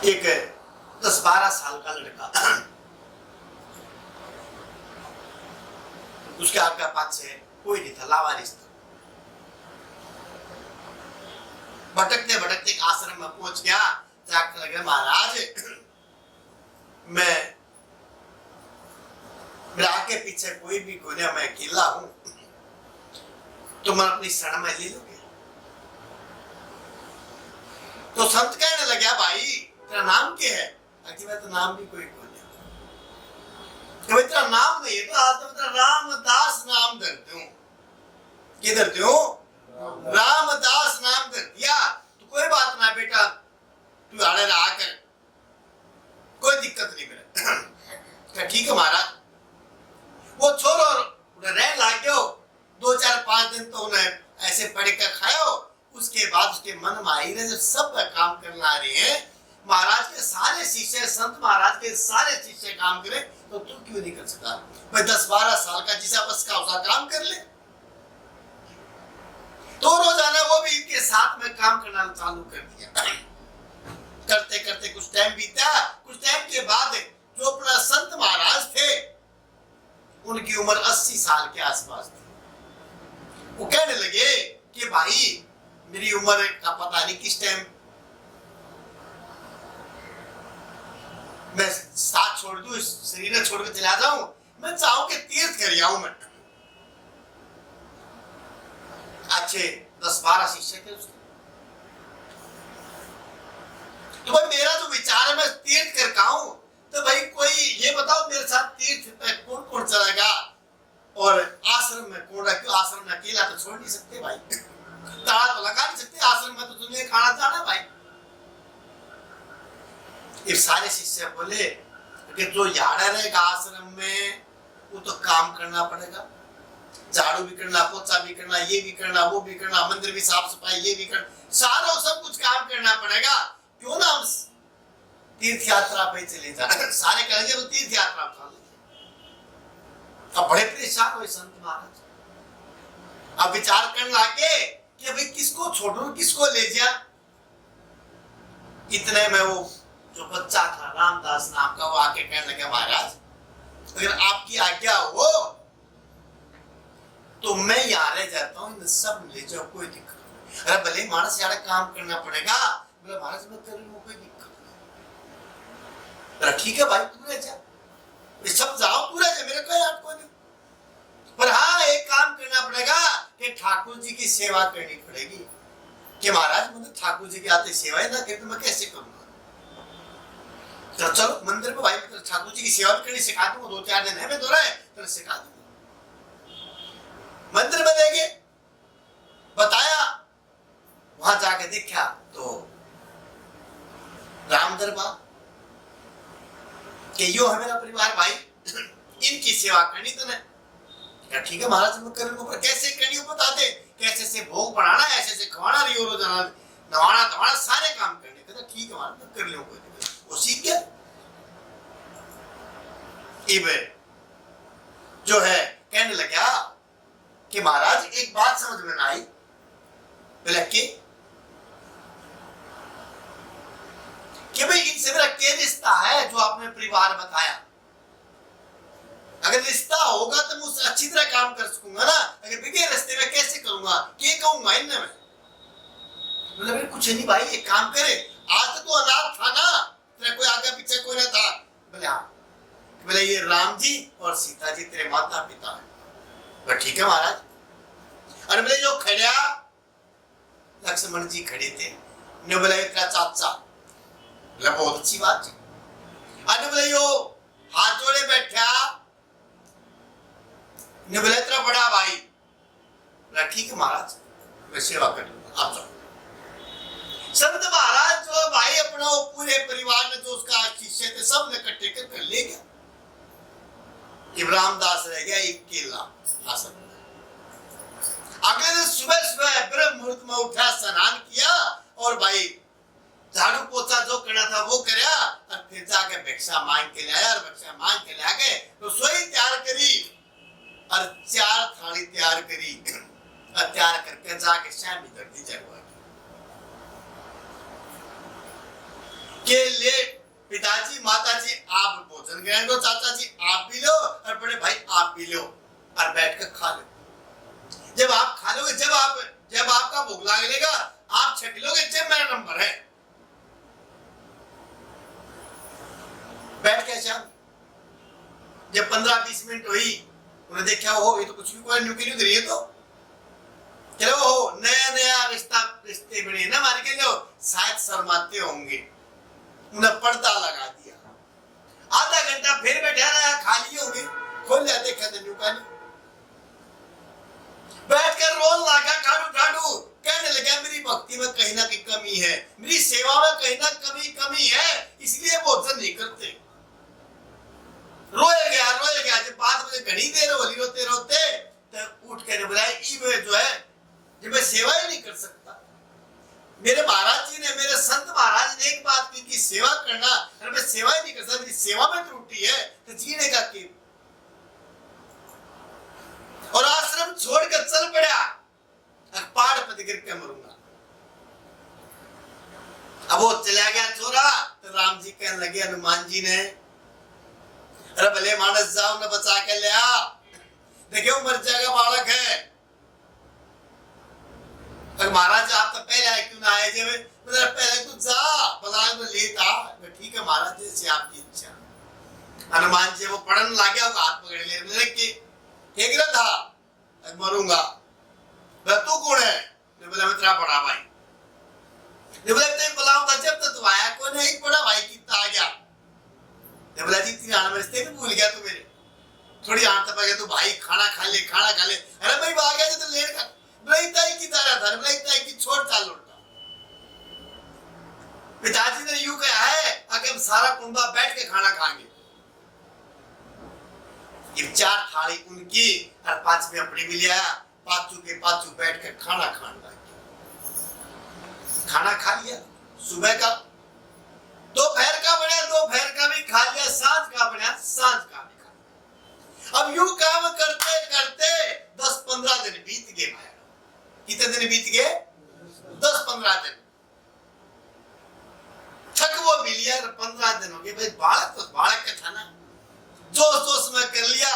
एक 10-12 साल का लड़का, उसके आगे पास से कोई नहीं था, लावारिस था। भटकते भटकते एक आश्रम में पहुंच गया। जाकर लगे महाराज मैं मेरे आगे पीछे कोई भी कोने, मैं अकेला हूं, तुम अपनी शरण में ले लोगे? तो संत कहने लगा भाई तेरा नाम क्या है? मैं तो नाम भी कोई को नहीं। तेरा नाम नहीं है तो आज तो रामदास नाम धरते हूं। क्या धरते हो? रामदास नाम धर दिया तो कोई बात ना बेटा, तू आड़े रहा कर, कोई दिक्कत नहीं मेरे। ठीक है महाराज। वो छोरो रह लाग्यो, 2-4-5 दिन तो उन्हें ऐसे पढ़कर खायो। उसके बाद उसके मन में आई जब सब काम करना आ रहे हैं, महाराज के सारे शिष्य, संत महाराज के सारे शिष्य काम करे तो तू क्यों नहीं कर सकता? भाई 10-12 साल का जिसे बस का उसा काम कर ले। तो रोजाना वो भी इनके साथ में काम करना चालू कर दिया। करते करते कुछ टाइम बीता। कुछ टाइम के बाद जो अपना संत महाराज थे उनकी उम्र 80 साल के आसपास थी। वो कहने लगे कि भाई मेरी उम्र का पता नहीं किस टाइम मैं साथ छोड़ दूं, इस शरीर छोड़ के चला जाऊं, मैं चाहूं कि तीर्थ कर आऊं। मैं अच्छे 10-12 शिष्य थे उसके। तो भाई मेरा जो विचार है मैं तीर्थ कर आऊं, तो भाई कोई ये बताओ मेरे साथ तीर्थ पे कौन कौन चलेगा और आश्रम में कौन रहे? क्यों आश्रम में अकेला तो छोड़ नहीं सकते भाई, ताला तो लगा नहीं सकते आश्रम में, तो तुम्हें खाना जाना भाई। ये सारे शिष्य बोले कि जो याड़ा रहेगा आश्रम में वो तो काम करना पड़ेगा, झाड़ू भी करना, पोछा भी करना, ये भी करना, वो भी करना, मंदिर भी साफ सफाई, ये भी करना, सारा सब कुछ काम करना पड़ेगा। क्यों ना हम तीर्थ यात्रा पे चले जाए? सारे कहेंगे तो तीर्थ यात्रा उठा लेंगे। अब बड़े परेशान हुए संत महाराज। अब विचार करने लगे कि भाई किसको छोड़ू किसको ले जा। इतने में वो जो बच्चा था रामदास नाम का, वो आके कहने लगा महाराज अगर आपकी आज्ञा हो तो मैं यहाँ रह जाता हूँ, इन सब ले जाओ, कोई दिक्कत नहीं। अरे भले मानस यार काम करना पड़ेगा, बोले महाराज मैं कर लूँ, कोई दिक्कत नहीं। ठीक है भाई तू रह जा, सब जाओ तू रह जा, मेरे कोई आपको नहीं। पर हाँ एक काम करना पड़ेगा कि ठाकुर जी की सेवा करनी पड़ेगी। कि महाराज मुझे ठाकुर जी के आते सेवा ना करे तो मैं कैसे करूंगा? तो चलो मंदिर में भाई ठाकुर जी की सेवा भी करनी सिखा दूंगा, 2-4 दिन है मैं दो रहा है तो सिखा दूंगा। मंदिर में देंगे बताया, वहां जाके देखा तो राम दरबार कि यो है मेरा परिवार भाई, इनकी सेवा करनी तो नहीं। ठीक है महाराज मैं कर लूंगा, पर कैसे करनी हो बता दे, कैसे से भोग बनाना, ऐसे से खवाना, रही हो रोजाना नवाना धवाना, सारे काम करने। कहता ठीक है महाराज मैं कर लूंगा। वो सीख गया। जो है कहने लगा कि महाराज एक बात समझ में आई, बोला कि भाई इनसे मेरा क्या रिश्ता है जो आपने परिवार बताया? अगर रिश्ता होगा तो मैं उससे अच्छी तरह काम कर सकूंगा ना, अगर बिगड़े रास्ते में कैसे करूंगा, क्या कहूंगा इनमें मैं? बोला कुछ नहीं भाई एक काम करे, आज तो अनाथ था ना, तेरा कोई आगे पीछे कोई ना था। बोले हाँ। बोले ये राम जी और सीता जी तेरे माता पिता है। ठीक है महाराज। और बोले जो खड़ा लक्ष्मण जी खड़े थे, ने बोला तेरा चाचा। बोला बहुत अच्छी बात जी। और बोले यो हाथ जोड़े बैठा, ने बोला तेरा बड़ा भाई। बोला ठीक है महाराज मैं सेवा कर लूंगा, आप जाओ। संत महाराज जो भाई अपना पूरे परिवार ने जो उसका शिष्य थे सब ने इकट्ठे कर ले गया। रामदास रह गया एक केला आसन। अगले दिन सुबह सुबह ब्रह्म मुहूर्त में उठा, स्नान किया और भाई झाड़ू पोछा जो करना था वो करया और फिर जाके भिक्षा मांग के ले आया। और भिक्षा मांग के ले आके रसोई तैयार करी और 4 थाली तैयार करी और तैयार करके जाके श्याम धरती जगवा के ले भोजन ग्रहण करो, चाचा जी आप भी लो और बड़े भाई आप भी लो और बैठ कर खा लो। जब आप खा लोगे, जब आपका भूख लगेगा आप छक लोगे, जब मेरा नंबर है। बैठ के शाम जब 15-20 मिनट हुई, उन्हें देखा हो ये तो कुछ भी कोई न्यूक्लियर दे रही है, तो चलो हो नया रिश्ते बने ना मान के लो, शायद शर्माते होंगे, उन्हें पर्दा लगा दिया। आधा घंटा फिर बैठा रहा, खा लिए होंगे, खोल जाते कहते न्यूक्लियर, बैठकर रोन लगा, ठाडू ठाडू कहने लगा मेरी भक्ति में कहीं ना कहीं कमी है, मेरी सेवा में कहीं ना कमी है, इसलिए भोजन नहीं करते। रोए गया जब 5 बजे घड़ी देर होली रोते रोते तो उठ के बोला जो है जब मैं सेवा ही नहीं कर सकता। मेरे महाराज जी ने, मेरे संत महाराज ने एक बात की कि सेवा करना, अगर मैं सेवा ही नहीं कर सकता, मेरी सेवा में त्रुटि है, तो जीने का क्यों। और आश्रम छोड़कर चल पड़ा, पहाड़ पर गिर के मरूंगा। अब वो चला गया छोरा, तो राम जी कहने लगे हनुमान जी ने, अरे भले मानस जाओ न बचा के ले आ, देखो मर जाएगा बालक है। महाराज आप तो पहले आए क्यों ना आए, जब मतलब पहले तू जा बलान में लेता। ठीक है महाराज जैसे आपकी इच्छा। हनुमान जी वो पढ़ने लग गया, हाथ पकड़ ले, मैंने कि था मरूंगा। तू कौन है? बोला मैं तेरा बड़ा भाई। बोला तेरे बुलाऊंगा जब तक तू आया कौन है? एक बड़ा भाई कितना आ गया। बोला जी तेरी आना रिश्ते में भूल गया तू मेरे, थोड़ी आन तक गया तू भाई, खाना खा ले। अरे भाई आ गया तो लेट कर, ब्लैताई की तरह था, ब्लैताई की छोड़ चाल लौटा। पिताजी ने यूं कहा है कि हम सारा कुंबा बैठ के खाना खाएंगे। ये 4 थाली उनकी और 5 में अपनी भी लिया, पाचू के पाचू बैठ के खाना खाने लगे। खाना खा लिया, सुबह का दोपहर का बना, दोपहर का भी खा लिया, सांझ का बना, सांझ का भी खा लिया। अब यूं काम करते करते 10-15 दिन बीत गए। कितने दिन बीत गए? 10-15 दिन। थक वो भी लिया, 15 दिन हो गए। भाई बालक तो बालक का था ना, जोश में कर लिया।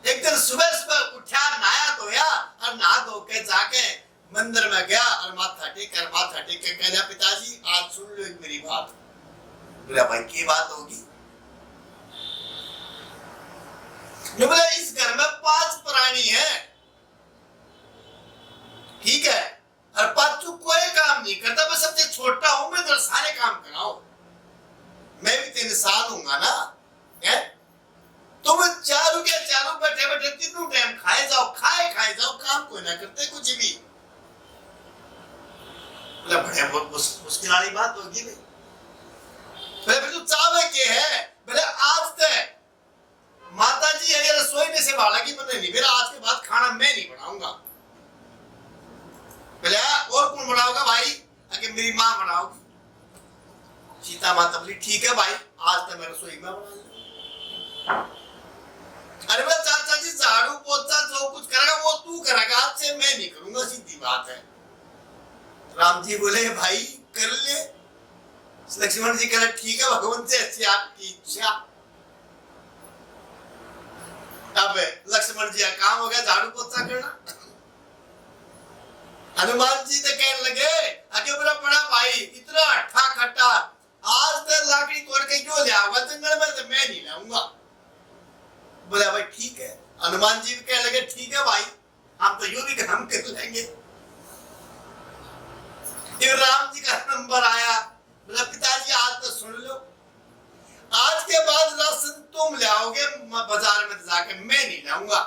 एक दिन सुबह उठा, नहाया धोया और नहा धो के जाके मंदिर में गया और माथा टेक के कहना पिताजी आज सुन लो एक मेरी बात। बोला भाई की बात होगी? बोला इस घर में 5 प्राणी है, ठीक है, और पांचों कोई काम नहीं करता, मैं सबसे छोटा हूं, मैं तो सारे काम कराओ, मैं भी तो इंसान हूंगा ना। है तुम चारों के चारों बैठे तीनों टाइम खाए जाओ, काम कोई ना करते कुछ भी। बोला बड़े बहुत मुश्किल वाली बात होगी भाई। बोले फिर तू चावे के है? बोले आज तक माता जी अगर रसोई में से भाला की बने नहीं, मेरा आज के बाद खाना मैं नहीं बनाऊंगा। बोले और कौन बनाओगा भाई? अगर मेरी माँ बनाओगी। सीता माता बोली ठीक है भाई आज तक मैं रसोई में बना लूंगा। अरे भाई चाचा जी झाड़ू पोछा जो कुछ करेगा वो तू करेगा, आज से मैं नहीं करूंगा, सीधी बात है। राम जी बोले भाई कर ले। लक्ष्मण जी कह रहे ठीक है भगवान से अच्छी आपकी इच्छा। अब लक्ष्मण जी का काम हो गया झाड़ू पोछा करना। हनुमान जी तो कहने लगे अगे बोला बड़ा भाई इतना अट्ठा खट्टा आज तक लाकड़ी तोड़ के क्यों ले आओगे जंगल में? तो मैं नहीं लाऊंगा। बोला भाई ठीक है। हनुमान जी भी कहने लगे ठीक है भाई हम तो यूं भी काम कर लेंगे। राम जी का नंबर आया, बोला पिताजी आज तो सुन लो, आज के बाद राशन तुम ले आओगे बाजार में जाके, मैं नहीं लाऊंगा।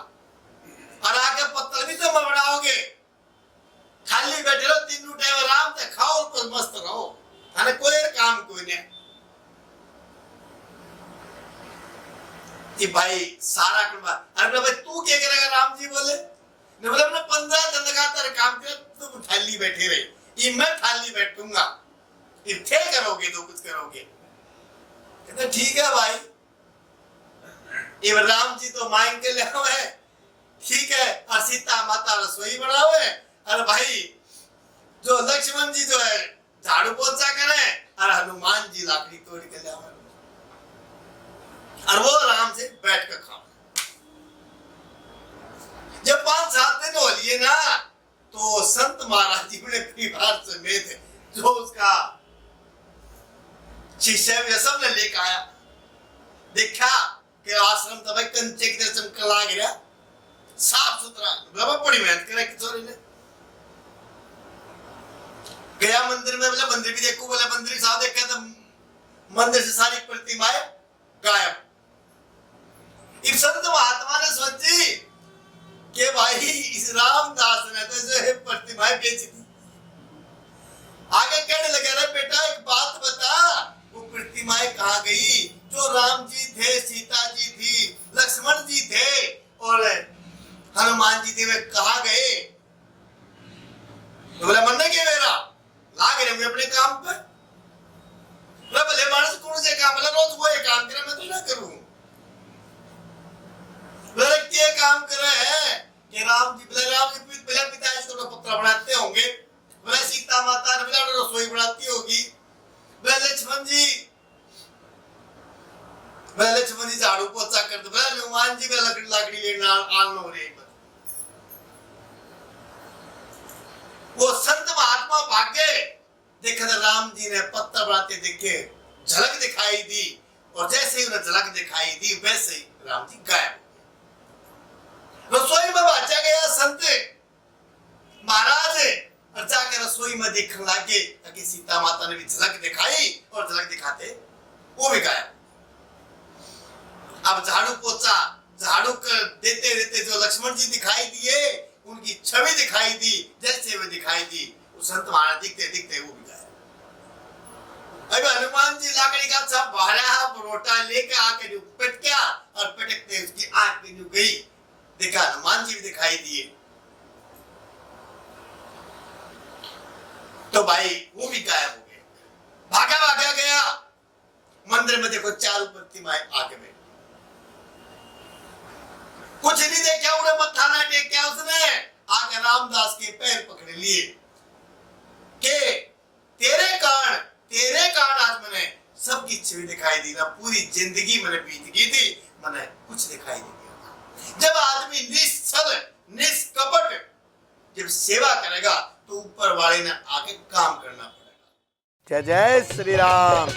और आगे पत्तल भी तुम बनाओगे, खाली बैठे रहो तीनों टाइम आराम से खाओ और मस्त रहो, है कोई काम कोई नहीं। कि भाई सारा कुंबा, अरे भाई तू क्या करेगा? राम जी बोले ने बोले मैंने 15 दिन लगातार काम किया, तुम थाली बैठे रहे, ये मैं थाली बैठूंगा, ये थे करोगे तो कुछ करोगे। कहते ठीक है भाई। ये राम जी तो मांग के ले आए, ठीक है, और सीता माता रसोई बनावे, और भाई जो लक्ष्मण जी जो है झाड़ू पोछा करे, और हनुमान जी लाकड़ी तोड़ के ले आवे। और वो आराम से बैठ कर खाओ। जब 5-7 दिन हो लिए ना, तो संत महाराज जी अपने परिवार समेत जो उसका शिष्य सब ने लेकर आया, देखा कि आश्रम तो भाई कंचे की तरह चमकला गया, साफ सुथरा, बड़ी मेहनत करे किशोरी ने। गया मंदिर में, बोले मंदिर भी देखो, बोले मंदिर साहब देखा तो मंदिर से सारी प्रतिमाएं गायब। इस संत महात्मा ने सोची कि भाई इस रामदास ने तो जो प्रतिमाएं बेच दी। आगे कहने लगे, अरे बेटा एक बात बता, वो प्रतिमाएं कहाँ गई? जो राम जी थे, सीता जी थी, लक्ष्मण जी थे और हनुमान जी थे, वे कहाँ गए? तो बोला मन क्या मेरा लाग रहे मैं अपने काम पर। भले मानस कौन से काम, बोला रोज वो ये काम करे, मैं तो ना करूं। क्या काम कर रहे हैं कि राम जी पिताजी थोड़ा पत्र बनाते होंगे, बोले सीता माता ने बोला रसोई बनाती होगी, बोले लक्ष्मण जी झाड़ू पोछा कर दो, बोले हनुमान जी लकड़ी लेना आनो रे। वो संत महात्मा भागे, देखा था राम जी ने पत्थर बनाते देखे, झलक दिखाई दी, और जैसे ही उन्हें झलक दिखाई दी वैसे ही राम जी गायब। रसोई में बाचा गया संत महाराज, और जाकर रसोई में देखने लगे ताकि सीता माता ने भी झलक दिखाई, और झलक दिखाते वो भी गायब। अब झाड़ू पोछा झाड़ू कर देते देते जो लक्ष्मण जी दिखाई दिए, उनकी छवि दिखाई दी, जैसे वे दिखाई दी, वो संत महाराज दिखते दिखते वो भी गायब। अब हनुमान जी लाकड़ी का सब भाड़ा परोटा लेकर आके पटका, और पटकते उसकी आंख में गई, देखा हनुमान जी भी दिखाई दिए, तो भाई वो भी गायब हो गए। भागा भागा गया मंदिर में, देखो चारों प्रतिमाएं आगे बैठी, कुछ नहीं देखा, उन्हें मत्था ना टेका, उसने आकर रामदास के पैर पकड़ लिए कि तेरे कारण आज मैंने सबकी छवि दिखाई दी ना, पूरी जिंदगी मैंने बीत गई थी, मैंने कुछ दिखाई नहीं दिया। जब आदमी निश्चल निष्कपट जब सेवा करेगा तो ऊपर वाले ने आके काम करना पड़ेगा। जय जय श्री राम।